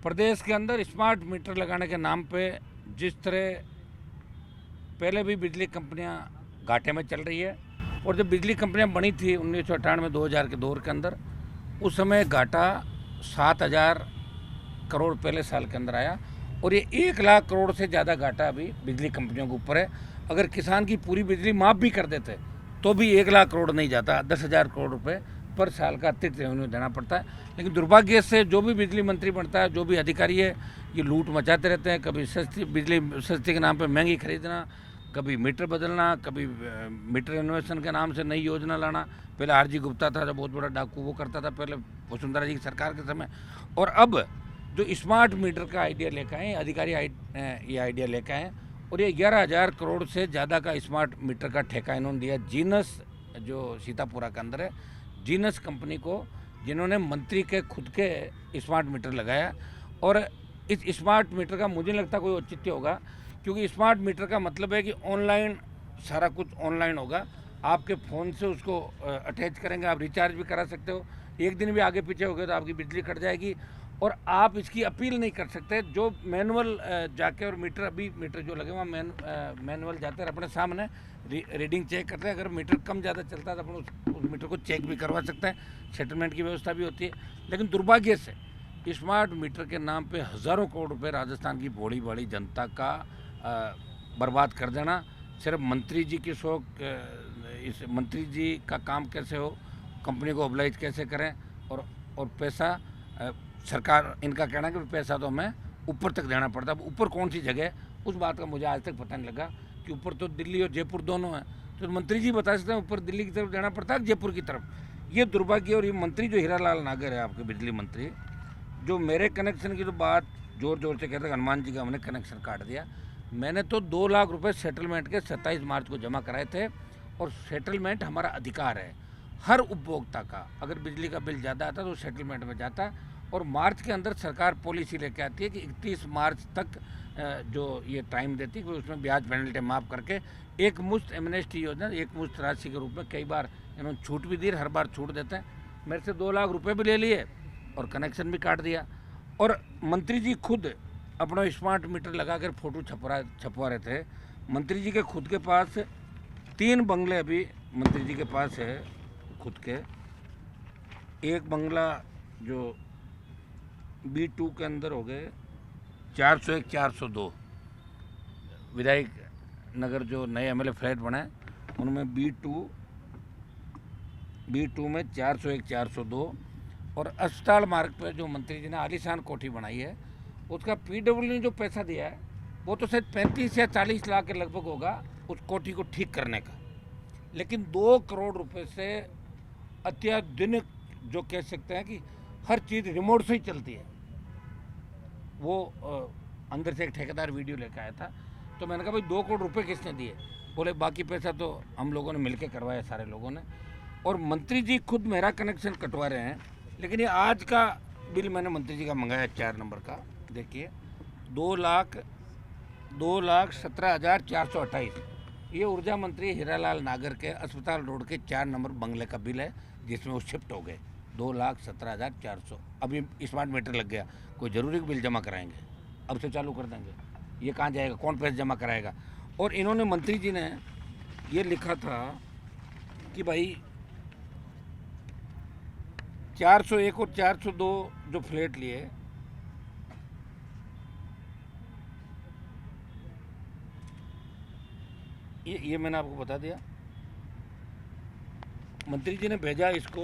प्रदेश के अंदर smart meter लगाने के नाम पे जिस तरह पहले भी बिजली कंपनियां घाटे में चल रही है, और जब बिजली कंपनियां बनी थी 1998-2000 के दौर के अंदर, उस समय घाटा 7,000 करोड़ पहले साल के अंदर आया, और ये 1 लाख करोड़ से ज़्यादा घाटा अभी बिजली कंपनियों के ऊपर है। अगर किसान की पूरी बिजली माफ़ भी कर देते तो भी 1 लाख करोड़ नहीं जाता, 10,000 करोड़ रुपए पर साल का अतिरिक्त रेवेन्यू देना पड़ता है। लेकिन दुर्भाग्य से जो भी बिजली मंत्री बनता है, जो भी अधिकारी है, ये लूट मचाते रहते हैं। कभी सस्ती बिजली सस्ती के नाम पे महंगी खरीदना, कभी मीटर बदलना, कभी मीटर इनोवेशन के नाम से नई योजना लाना। पहले आरजी गुप्ता था जो बहुत बड़ा डाकू, वो करता था पहले वसुंधरा जी की सरकार के समय। और अब जो स्मार्ट मीटर का आइडिया लेकर आए अधिकारी, ये आइडिया लेकर आए, और ये 11,000 करोड़ से ज़्यादा का स्मार्ट मीटर का ठेका इन्होंने दिया जीनस, जो सीतापुरा के अंदर है, जीनस कंपनी को, जिन्होंने मंत्री के खुद के स्मार्ट मीटर लगाया। और इस स्मार्ट मीटर का मुझे नहीं लगता कोई औचित्य होगा, क्योंकि स्मार्ट मीटर का मतलब है कि ऑनलाइन सारा कुछ ऑनलाइन होगा। आपके फ़ोन से उसको अटैच करेंगे, आप रिचार्ज भी करा सकते हो। एक दिन भी आगे पीछे हो गए तो आपकी बिजली कट जाएगी, और आप इसकी अपील नहीं कर सकते। जो मैनुअल जाके, और मीटर अभी मीटर जो लगे वहाँ मैनुअल जाते हैं, अपने सामने रीडिंग चेक करते हैं। अगर मीटर कम ज़्यादा चलता है तो अपन उस मीटर को चेक भी करवा सकते हैं, सेटलमेंट की व्यवस्था भी होती है। लेकिन दुर्भाग्य से स्मार्ट मीटर के नाम पे हज़ारों करोड़ रुपए राजस्थान की बड़ी बड़ी जनता का बर्बाद कर देना, सिर्फ मंत्री जी की शौक, इस मंत्री जी का काम कैसे हो, कंपनी को ऑब्लाइज कैसे करें, और पैसा सरकार, इनका कहना है कि पैसा तो हमें ऊपर तक देना पड़ता है। अब ऊपर कौन सी जगह है, उस बात का मुझे आज तक पता नहीं लगा कि ऊपर तो दिल्ली और जयपुर दोनों हैं। तो मंत्री जी बता सकते हैं ऊपर दिल्ली की तरफ देना पड़ता है, जयपुर की तरफ। ये दुर्भाग्य। और ये मंत्री जो हीरालाल नागर है, आपके बिजली मंत्री, जो मेरे कनेक्शन की तो बात जोर जोर से कहते हैं, हनुमान जी का हमने कनेक्शन काट दिया। मैंने तो 2 लाख रुपए सेटलमेंट के 27 मार्च को जमा कराए थे, और सेटलमेंट हमारा अधिकार है हर उपभोक्ता का। अगर बिजली का बिल ज़्यादा आता तो सेटलमेंट में जाता है, और मार्च के अंदर सरकार पॉलिसी लेके आती है कि 31 मार्च तक जो ये टाइम देती है, उसमें ब्याज पेनल्टी माफ़ करके एक मुश्त एमनेस्टी योजना, एक मुश्त राशि के रूप में कई बार इन्होंने छूट भी दी, हर बार छूट देते हैं। मेरे से 2 लाख रुपए भी ले लिए और कनेक्शन भी काट दिया। और मंत्री जी खुद अपना स्मार्ट मीटर लगा कर फोटो छपवा रहे थे। मंत्री जी के खुद के पास 3 बंगले अभी मंत्री जी के पास है खुद के। एक बंगला जो B2 के अंदर हो गए 401, 402 विधायक नगर, जो नए MLA फ्लैट बने उनमें B2 में 401, 402। और अस्पताल मार्ग पर जो मंत्री जी ने आलीशान कोठी बनाई है, उसका PW ने जो पैसा दिया है वो तो शायद 35 या 40 लाख के लगभग होगा उस कोठी को ठीक करने का। लेकिन 2 करोड़ रुपए से अत्याधुनिक, जो कह सकते हैं कि हर चीज़ रिमोट से ही चलती है, वो अंदर से एक ठेकेदार वीडियो लेकर आया था। तो मैंने कहा भाई 2 करोड़ रुपए किसने दिए? बोले बाकी पैसा तो हम लोगों ने मिलकर करवाया, सारे लोगों ने। और मंत्री जी खुद मेरा कनेक्शन कटवा रहे हैं। लेकिन ये आज का बिल मैंने मंत्री जी का मंगाया 4 नंबर का, देखिए 2,17,428। ये ऊर्जा मंत्री हीरालाल नागर के अस्पताल रोड के 4 नंबर बंगले का बिल है, जिसमें वो शिफ्ट हो गए। 2,17,400। अभी स्मार्ट मीटर लग गया, कोई ज़रूरी बिल जमा कराएंगे, अब से चालू कर देंगे। ये कहाँ जाएगा, कौन पैसे जमा कराएगा? और इन्होंने, मंत्री जी ने ये लिखा था कि भाई 401 और 402 जो फ्लैट लिए, ये मैंने आपको बता दिया। मंत्री जी ने भेजा इसको,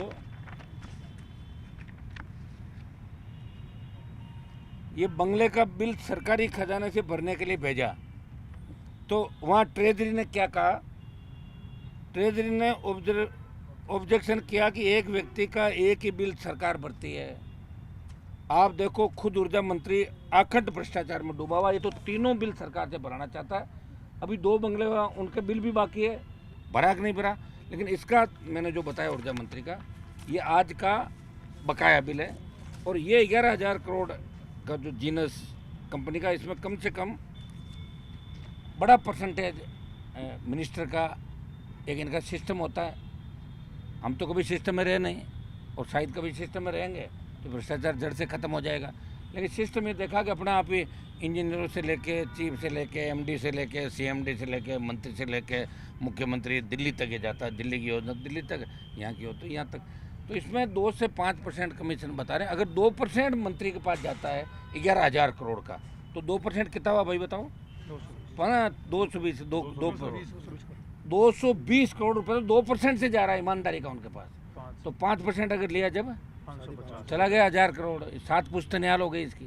ये बंगले का बिल सरकारी खजाने से भरने के लिए भेजा। तो वहाँ ट्रेजरी ने क्या कहा? ट्रेजरी ने ऑब्जेक्शन किया कि एक व्यक्ति का एक ही बिल सरकार भरती है। आप देखो, खुद ऊर्जा मंत्री अखंड भ्रष्टाचार में डूबा हुआ। ये तो तीनों बिल सरकार से भराना चाहता है। अभी 2 बंगले उनके बिल भी बाकी है, भरा कि नहीं भरा। लेकिन इसका मैंने जो बताया ऊर्जा मंत्री का, ये आज का बकाया बिल है। और ये 11,000 करोड़ का जो जीनस कंपनी का, इसमें कम से कम बड़ा परसेंटेज मिनिस्टर का एक इनका सिस्टम होता है। हम तो कभी सिस्टम में रहे नहीं, और शायद कभी सिस्टम में रहेंगे तो भ्रष्टाचार जड़ से ख़त्म हो जाएगा। लेकिन सिस्टम ये देखा कि अपने आप ही इंजीनियरों से लेके चीफ से लेके एमडी से लेके सीएमडी से लेके मंत्री से लेके मुख्यमंत्री दिल्ली तक ये जाता है, दिल्ली की योजना दिल्ली तक, यहाँ की होती है यहाँ तक। तो इसमें 2 से 5% कमीशन बता रहे हैं। अगर 2% मंत्री के पास जाता है 11,000 करोड़ का, तो 2% कितना हुआ भाई बताओ? 220 220 करोड़ रुपए तो 2% से जा रहा है ईमानदारी का उनके पास। तो 5% अगर लिया जब चला गया 1,000 करोड़, 7 पुश्तनियाल हो गई इसकी।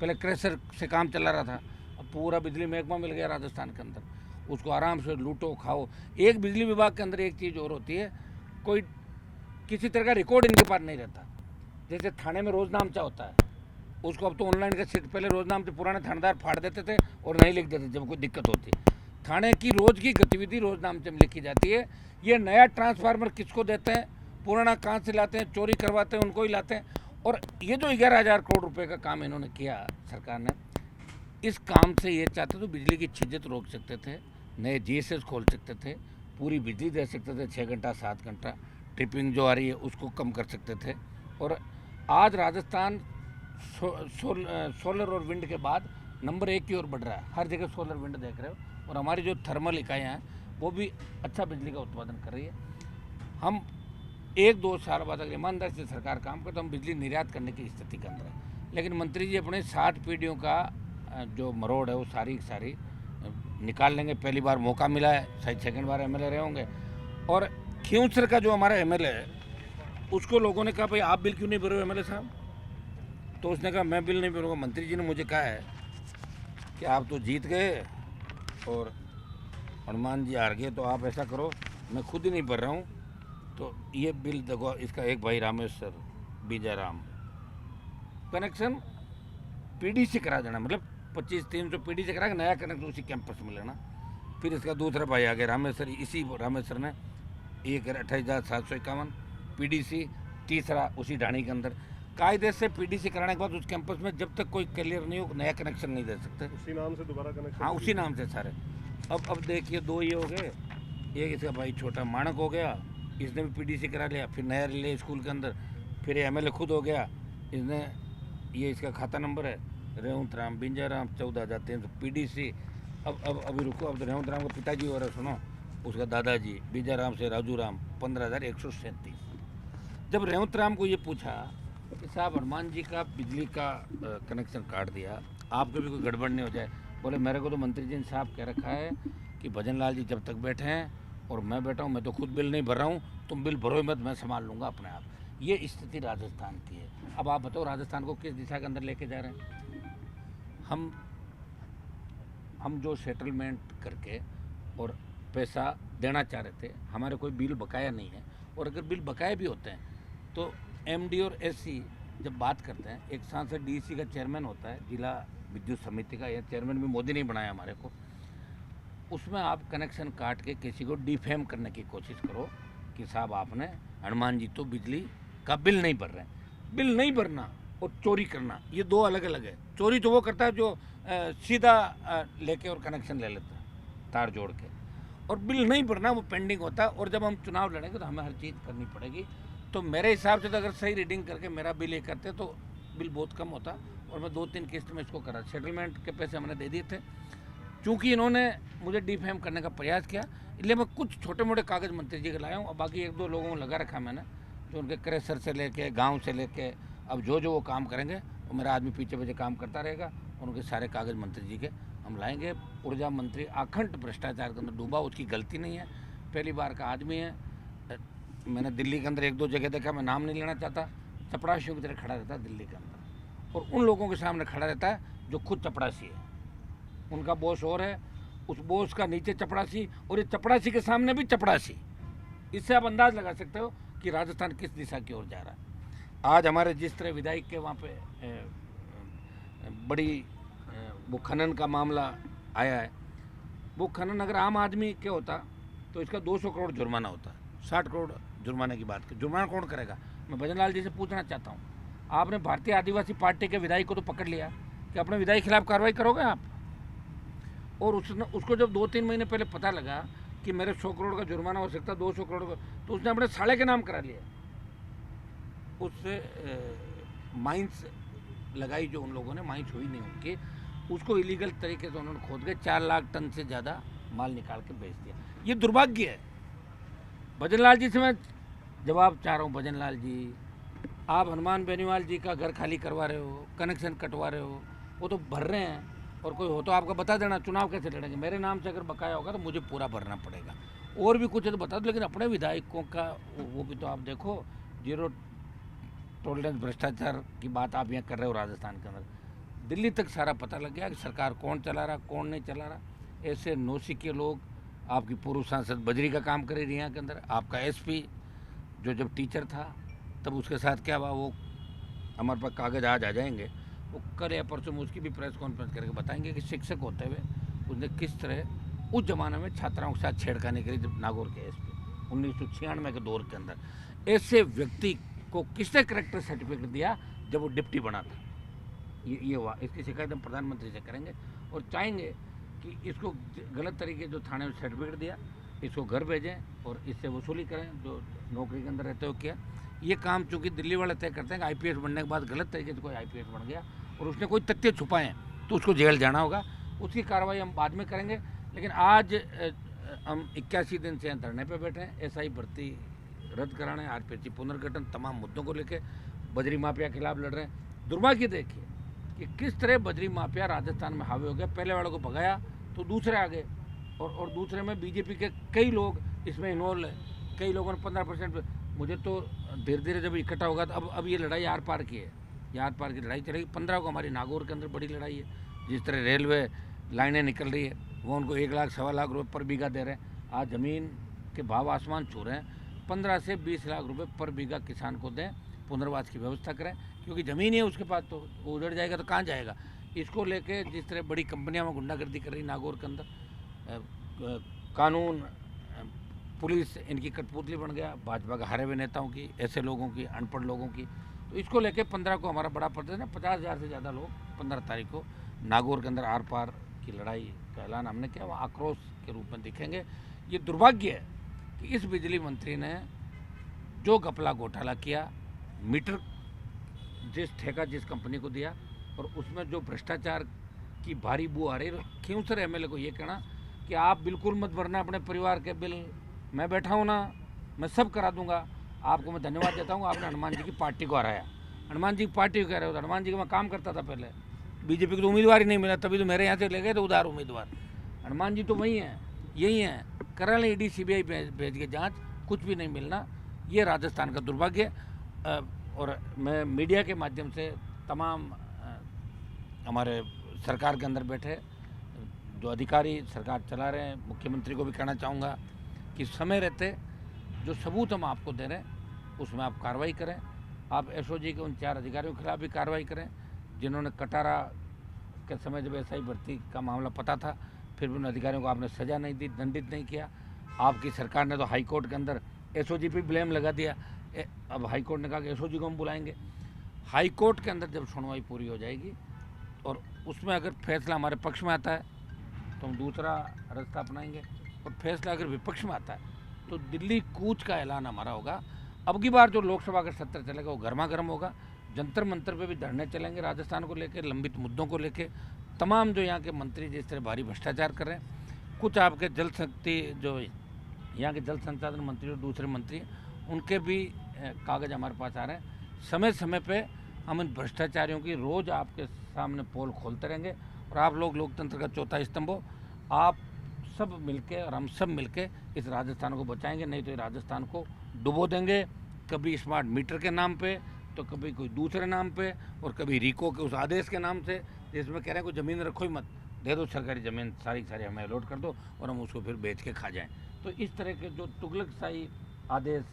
पहले क्रेशर से काम चला रहा था, अब पूरा बिजली महकमा मिल गया राजस्थान के अंदर, उसको आराम से लूटो खाओ। एक बिजली विभाग के अंदर एक चीज़ और होती है, कोई किसी तरह का रिकॉर्ड इनके पास नहीं रहता। जैसे थाने में रोजनामचा होता है, उसको अब तो ऑनलाइन का सीट, पहले रोजनामचे पुराने थानेदार फाड़ देते थे और नहीं लिख देते जब कोई दिक्कत होती। थाने की रोज की गतिविधि रोजनामचे में लिखी जाती है। ये नया ट्रांसफार्मर किसको देते हैं, पुराना कहाँ से लाते हैं, चोरी करवाते हैं उनको ही लाते हैं। और ये जो 11,000 करोड़ रुपए का काम इन्होंने किया सरकार ने, इस काम से ये चाहते तो बिजली की छिज्जत रोक सकते थे, नए जीएसएस खोल सकते थे, पूरी बिजली दे सकते थे 6 घंटा 7 घंटा, ट्रिपिंग जो आ रही है उसको कम कर सकते थे। और आज राजस्थान सोलर और विंड के बाद नंबर 1 की ओर बढ़ रहा है। हर जगह सोलर विंड देख रहे हो, और हमारी जो थर्मल इकाइयाँ हैं वो भी अच्छा बिजली का उत्पादन कर रही है। हम 1-2 साल बाद अगर ईमानदारी से सरकार काम करे तो हम बिजली निर्यात करने की स्थिति के अंदर है। लेकिन मंत्री जी अपने 60 पीढ़ियों का जो मरोड़ है वो सारी की सारी निकाल लेंगे। पहली बार मौका मिला है, शायद सेकंड बार एमएलए रहे होंगे। और खियूसर का जो हमारा एमएलए है, उसको लोगों ने कहा भाई आप बिल क्यों नहीं भर रहे हो एमएलए साहब? तो उसने कहा मैं बिल नहीं भरूँगा। मंत्री जी ने मुझे कहा है कि आप तो जीत गए और हनुमान जी हार गए, तो आप ऐसा करो मैं खुद ही नहीं भर रहा हूँ, तो ये बिल देखो। इसका एक भाई रामेश्वर बीजाराम कनेक्शन पीडीसी करा देना, मतलब 25-300 पीडीसी करा के नया कनेक्शन उसी कैंपस में लेना। फिर इसका दूसरा भाई आ गया रामेश्वर, इसी रामेश्वर ने 28,751 पीडीसी, तीसरा उसी ढाणी के अंदर। कायदे से पीडीसी कराने के बाद उस कैंपस में जब तक कोई क्लियर नहीं हो नया कनेक्शन नहीं दे सकते। उसी नाम से दोबारा कनेक्शन? हाँ उसी नाम से सारे। अब देखिए 2 ये हो गए, एक इसका भाई छोटा माणक हो गया, इसने भी पीडीसी करा लिया। फिर नया रिले स्कूल के अंदर, फिर एमएलए खुद हो गया, इसने ये इसका खाता नंबर है रेवंत राम बिंजाराम 14,300 पीडीसी। अब अभी रुको, अब तो रेवंत राम का पिताजी हो रहा, सुनो उसका दादाजी बीजाराम से राजू राम 15,137। जब रेवंत राम को ये पूछा कि साहब हनुमान जी का बिजली का कनेक्शन काट दिया, आपको भी कोई गड़बड़ नहीं हो जाए? बोले मेरे को तो मंत्री जी ने साहब कह रखा है कि भजन लाल जी जब तक बैठे हैं और मैं बैठा हूँ, मैं तो खुद बिल नहीं भर रहा हूँ, तुम बिल भरो मत, मैं संभाल लूँगा अपने आप। ये स्थिति राजस्थान की है। अब आप बताओ राजस्थान को किस दिशा के अंदर लेके जा रहे हैं? हम जो सेटलमेंट करके और पैसा देना चाह रहे थे, हमारे कोई बिल बकाया नहीं है। और अगर बिल बकाया भी होते हैं तो एमडी और एससी जब बात करते हैं, एक साथ से डीसी का चेयरमैन होता है जिला विद्युत समिति का, यह चेयरमैन भी मोदी ने बनाया हमारे को। उसमें आप कनेक्शन काट के किसी को डिफेम करने की कोशिश करो कि साहब आपने हनुमान जी तो बिजली का बिल नहीं भर रहे हैं। बिल नहीं भरना और चोरी करना ये 2 अलग अलग है। चोरी तो वो करता है जो सीधा लेके और कनेक्शन ले लेता है तार जोड़ के, और बिल नहीं भरना वो पेंडिंग होता है। और जब हम चुनाव लड़ेंगे तो हमें हर चीज़ करनी पड़ेगी। तो मेरे हिसाब से तो अगर सही रीडिंग करके मेरा बिल ये करते तो बिल बहुत कम होता, और मैं 2-3 किस्त में इसको करा। सेटलमेंट के पैसे हमने दे दिए थे, चूँकि इन्होंने मुझे डिफेम करने का प्रयास किया, इसलिए मैं कुछ छोटे मोटे कागज़ मंत्री जी के लाया हूँ। और बाकी 1-2 लोगों को लगा रखा मैंने, जो उनके क्रेशर से लेके गांव से लेके अब जो वो काम करेंगे वो मेरा आदमी पीछे पीछे काम करता रहेगा। उनके सारे कागज़ मंत्री जी के हम लाएंगे। ऊर्जा मंत्री अखंड भ्रष्टाचार के अंदर डूबा, उसकी गलती नहीं है, पहली बार का आदमी है। मैंने दिल्ली के अंदर 1-2 जगह देखा, मैं नाम नहीं लेना चाहता, चपरासियों की तरह खड़ा रहता है दिल्ली के अंदर, और उन लोगों के सामने खड़ा रहता है जो खुद चपरासी है। उनका बॉस और है, उस बॉस का नीचे चपरासी, और ये चपरासी के सामने भी चपरासी। इससे आप अंदाज लगा सकते हो कि राजस्थान किस दिशा की ओर जा रहा है। आज हमारे जिस तरह विधायक के वहाँ पे बड़ी वो खनन का मामला आया है, वो खनन अगर आम आदमी के होता तो इसका 200 करोड़ जुर्माना होता है। 60 करोड़ जुर्माने की बात कर, जुर्माना कौन करेगा? मैं भजन लाल जी से पूछना चाहता हूँ, आपने भारतीय आदिवासी पार्टी के विधायक को तो पकड़ लिया कि अपने विधायक खिलाफ कार्रवाई करोगे आप? और उसको जब 2-3 महीने पहले पता लगा कि मेरे 100 करोड़ का जुर्माना हो सकता है, 200 करोड़ का, तो उसने अपने साले के नाम करा लिया। उससे माइंस लगाई जो उन लोगों ने, माई छुई नहीं उनकी, उसको इलीगल तरीके से उन्होंने खोद के 4 लाख टन से ज़्यादा माल निकाल के बेच दिया। ये दुर्भाग्य है। भजनलाल जी से मैं जवाब चाह रहा हूँ, भजनलाल जी आप हनुमान बेनीवाल जी का घर खाली करवा रहे हो, कनेक्शन कटवा रहे हो, वो तो भर रहे हैं, और कोई हो तो आपका बता देना, चुनाव कैसे लड़ेंगे। मेरे नाम से अगर बकाया होगा तो मुझे पूरा भरना पड़ेगा, और भी कुछ है तो बता दो, लेकिन अपने विधायकों का वो भी तो आप देखो। 0 टॉलरेंस भ्रष्टाचार की बात आप यहाँ कर रहे हो राजस्थान के अंदर, दिल्ली तक सारा पता लग गया कि सरकार कौन चला रहा कौन नहीं चला रहा। ऐसे नौसिखिए लोग, आपकी पूर्व सांसद बजरी का काम करे यहाँ के अंदर, आपका एसपी जो जब टीचर था तब उसके साथ क्या हुआ, वो हमारे पास कागज आज आ जाएंगे, वो कल या परसों में उसकी भी प्रेस कॉन्फ्रेंस करके बताएंगे कि शिक्षक होते हुए उसने किस तरह उस ज़माने में छात्राओं के साथ छेड़खानी करी, जब नागौर के एसपी 1996 के दौर के अंदर। ऐसे व्यक्ति को किसने करेक्टर सर्टिफिकेट दिया जब वो डिप्टी बना था? ये हुआ। इसकी शिकायत हम प्रधानमंत्री से करेंगे और चाहेंगे कि इसको गलत तरीके जो थाने में सर्टिफिकेट दिया, इसको घर भेजें और इससे वसूली करें जो नौकरी के अंदर रहते हो किया। ये काम चूँकि दिल्ली वाले तय करते हैं कि आईपीएस बनने के बाद गलत तरीके से कोई आईपीएस बन गया और उसने कोई तथ्य छुपाए तो उसको जेल जाना होगा, उसकी कार्रवाई हम बाद में करेंगे। लेकिन आज हम 81 दिन से धरने पे बैठे हैं, एसआई भर्ती रद्द कराने, आरपीएससी पुनर्गठन, तमाम मुद्दों को लेकर बजरी माफिया के खिलाफ लड़ रहे हैं। दुर्भाग्य देखिए कि किस तरह बजरी माफिया राजस्थान में हावी हो गया। पहले वालों को भगाया तो दूसरे आ गए, और दूसरे में बीजेपी के कई लोग इसमें इन्वॉल्व है। कई लोगों ने 15%, मुझे तो धीरे धीरे जब इकट्ठा होगा तो अब ये लड़ाई आर पार की है, ये आर पार की लड़ाई चलेगी। 15 को हमारी नागौर के अंदर बड़ी लड़ाई है। जिस तरह रेलवे लाइनें निकल रही है, वो उनको 1 लाख सवा लाख रुपये पर बीघा दे रहे हैं। आज ज़मीन के भाव आसमान छू रहे हैं। 15 से 20 लाख रुपये पर बीघा किसान को दें, पुनर्वास की व्यवस्था करें, क्योंकि ज़मीन ही है उसके पास, तो वो उजड़ जाएगा तो कहाँ जाएगा। इसको लेके जिस तरह बड़ी कंपनियां में गुंडागर्दी कर रही नागौर के अंदर, कानून पुलिस इनकी कठपुतली बन गया, भाजपा के हारे हुए नेताओं की, ऐसे लोगों की, अनपढ़ लोगों की। तो इसको लेके 15 को हमारा बड़ा प्रदर्शन है। 50,000 से ज़्यादा लोग 15 तारीख को नागौर के अंदर आर पार की लड़ाई का ऐलान हमने किया, वो आक्रोश के रूप में दिखेंगे। ये दुर्भाग्य है कि इस बिजली मंत्री ने जो घपला घोटाला किया, मीटर जिस ठेका जिस कंपनी को दिया, और उसमें जो भ्रष्टाचार की भारी बू आ रही, क्यों सर एमएलए को ये कहना कि आप बिल्कुल मत भरना अपने परिवार के बिल, मैं बैठा हूँ ना, मैं सब करा दूंगा। आपको मैं धन्यवाद देता हूँ, आपने हनुमान जी की पार्टी को हराया। हनुमान जी की पार्टी को कह रहे हो, तो हनुमान जी का मैं काम करता था पहले, बीजेपी को तो उम्मीदवार ही नहीं मिला, तभी तो मेरे यहाँ से ले गए तो उधार उम्मीदवार। हनुमान जी तो वही हैं, यही हैं, करा लें ईडी सीबीआई भेज के जाँच, कुछ भी नहीं मिलना। ये राजस्थान का दुर्भाग्य। और मैं मीडिया के माध्यम से तमाम हमारे सरकार के अंदर बैठे जो अधिकारी सरकार चला रहे हैं, मुख्यमंत्री को भी कहना चाहूँगा कि समय रहते जो सबूत हम आपको दे रहे हैं उसमें आप कार्रवाई करें। आप एसओजी के उन 4 अधिकारियों के खिलाफ भी कार्रवाई करें जिन्होंने कटारा के समय जब एसआई भर्ती का मामला पता था, फिर भी उन अधिकारियों को आपने सज़ा नहीं दी, दंडित नहीं किया। आपकी सरकार ने तो हाई कोर्ट के अंदर एसओजी पे ब्लेम लगा दिया। अब हाई कोर्ट ने कहा कि एसओजी को हम बुलाएंगे। हाई कोर्ट के अंदर जब सुनवाई पूरी हो जाएगी और उसमें अगर फैसला हमारे पक्ष में आता है तो हम दूसरा रास्ता अपनाएंगे, और फैसला अगर विपक्ष में आता है तो दिल्ली कूच का ऐलान हमारा होगा। अब की बार जो लोकसभा का सत्र चलेगा वो गर्मा गर्म होगा। जंतर मंतर पे भी धरने चलेंगे राजस्थान को लेकर, लंबित मुद्दों को लेकर। तमाम जो यहाँ के मंत्री जिस तरह भारी भ्रष्टाचार कर रहे हैं, कुछ आपके जल शक्ति जो यहाँ के जल संसाधन मंत्री और दूसरे मंत्री, उनके भी कागज़ हमारे पास आ रहे हैं। समय समय पे हम इन भ्रष्टाचारियों की रोज़ आपके सामने पोल खोलते रहेंगे, और आप लोग लोकतंत्र का चौथा स्तंभ हो। आप सब मिलके और हम सब मिलके इस राजस्थान को बचाएंगे, नहीं तो ये राजस्थान को डुबो देंगे, कभी स्मार्ट मीटर के नाम पे, तो कभी कोई दूसरे नाम पे, और कभी रीको के उस आदेश के नाम से जिसमें कह रहे हैं कोई ज़मीन रखो ही मत, दे दो सरकारी ज़मीन सारी सारी हमें अलॉट कर दो और हम उसको फिर बेच के खा जाएँ। तो इस तरह के जो तुगलकशाही आदेश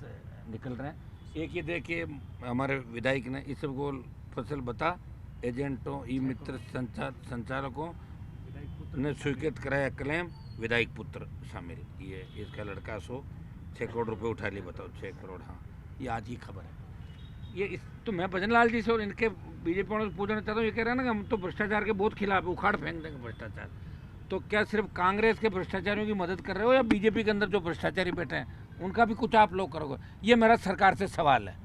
निकल रहे हैं। एक ये देखिए हमारे विधायक ने इसबगोल फसल बता एजेंटों ई मित्र संचालकों ने स्वीकृत कराया क्लेम, विधायक पुत्र शामिल। ये इसका लड़का 6 करोड़ रुपए उठा लिए, बताओ 6 करोड़। हाँ, ये आज की खबर है। ये तो मैं भजनलाल जी से और इनके बीजेपी वालों से पूछना चाहता हूँ, ये कह रहे हैं ना कि हम तो भ्रष्टाचार के बहुत खिलाफ है, उखाड़ फेंक देंगे भ्रष्टाचार। तो क्या सिर्फ कांग्रेस के भ्रष्टाचारियों की मदद कर रहे हो, या बीजेपी के अंदर जो भ्रष्टाचारी बैठे हैं उनका भी कुछ आप लोग करोगे? ये मेरा सरकार से सवाल है।